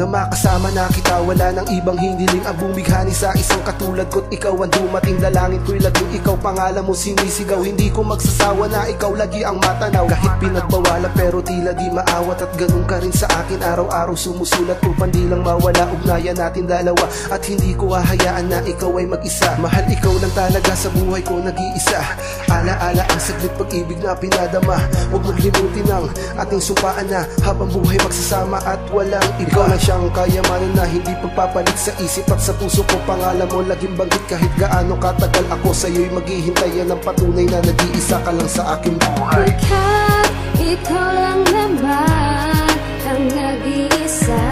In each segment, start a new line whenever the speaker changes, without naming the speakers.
Na makasama na kita, wala nang ibang hiniling ang bumighani sa isang katulad ko't ikaw ang dumating. Dalangin ko'y laging ikaw, pangalan mo sinisigaw. Hindi ko magsasawa na ikaw lagi ang matanaw. Kahit pinagbawalan pero tila di maawat. At ganun ka rin sa akin, araw-araw sumusulat upang di lang mawala ugnayan natin dalawa. At hindi ko hahayaan na ikaw ay mag-isa. Mahal, ikaw lang talaga sa buhay ko, nag-iisa. Alaala ang saglit pag-ibig na pinadama. Huwag maglimutin ang ating sumpaan na habang buhay magsasama at walang iba. Siyang kayamanan na hindi pagpapalit sa isip at sa puso ko. Pangalan mo laging banggit kahit gaano katagal ako sa'yo'y maghihintay. Yan ang patunay na nag-iisa ka lang sa aking buhay.
Pagkat ikaw lang naman ang nag-iisa,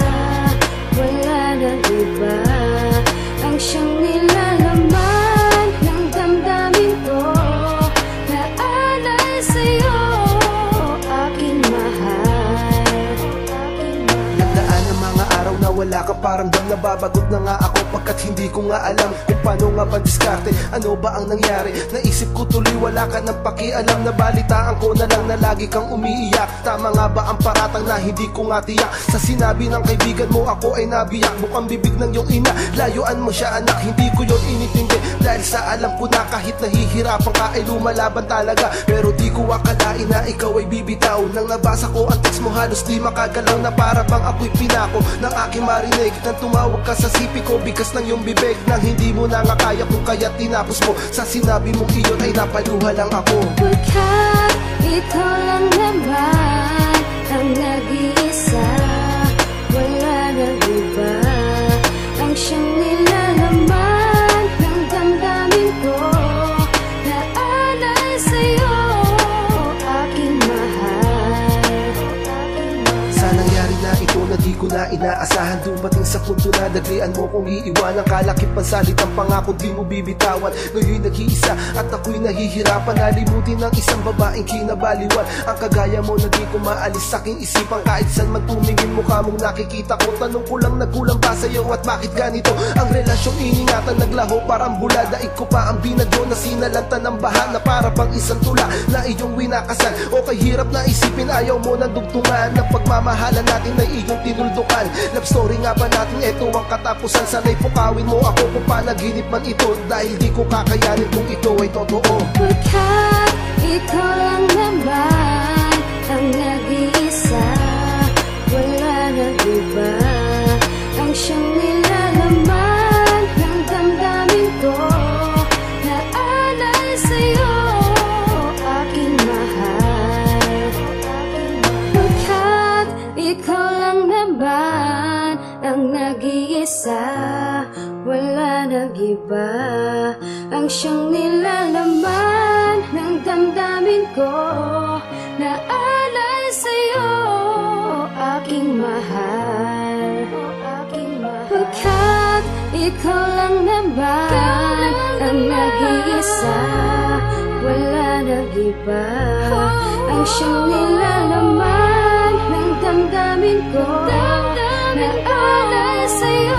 wala nang iba ang siyang nilalaman ng damdamin ko. Naalay sa'yo, aking mahal.
Na wala ka, parang dam nababagot na nga ako. Pagkat hindi ko nga alam kung paano nga ba diskarte. Ano ba ang nangyari? Naisip ko tuloy wala ka ng pakialam. Nabalitaan ko na lang na lagi kang umiiyak. Tama nga ba ang paratang na hindi ko nga tiyak? Sa sinabi ng kaibigan mo ako ay nabiyak. Bukang bibig ng iyong ina, layuan mo siya anak. Hindi ko yun inintindi dahil sa alam ko na kahit nahihirapan ka ay lumalaban talaga. Pero di ko akalain na ikaw ay bibitaw. Nang nabasa ko ang text mo halos di makagalaw. Na para bang ako'y pinako ng aking marinig. Nang tumawag ka sa sipi ko, bigas ng iyong bibig. Nang hindi mo na nga kaya kung kaya tinapos mo. Sa sinabi mong iyon ay napaluha lang ako.
Pagkat ikaw lang naman ang nag-iisa, wala nang iba ang siyang nilalaman ng damdamin ko. Naalay sa'yo, aking mahal.
Sa nangyari na ito na di ko na inaasahan, dumating sa punto na dagrian mo kung iiwanan. Kalakip ang salitang pangako di mo bibitawan. Ngayon'y nag-iisa at ako'y nahihirapan. Nalimutin ng isang babaeng kinabaliwan. Ang kagaya mo na di ko maalis sa aking isipan. Kahit saan man tumingin, mukha mong nakikita ko. Tanong ko lang, nagkulang ba sa'yo at bakit ganito? Ang relasyong iningatan naglaho parang bula. Daig ko pa ang binagyo na sinalanta ng baha. Na para bang isang tula na iyong winakasan. O kay hirap na isipin, ayaw mo ng dugtungan. Ng pagmamahalan natin ay iyong tinuldukan. Love story nga ba natin, eto ang katapusan. Sana'y pukawin mo ako kung panaginip man ito. Dahil di ko kakayanin kung ito ay totoo.
Pagkat ikaw lang naman ang nag-iisa, wala nang iba ang siyang nilalaman ng damdamin ko. Naalay sa'yo, aking mahal. Pagkat ikaw lang naman ang nag-iisa, wala nang iba ang siyang nilalaman ng damdamin ko. Naalay sa'yo, aking mahal. Pagkat ikaw lang naman ang nag-iisa, wala nang iba ang siyang nilalaman ng damdamin ko. Naalay sa'yo,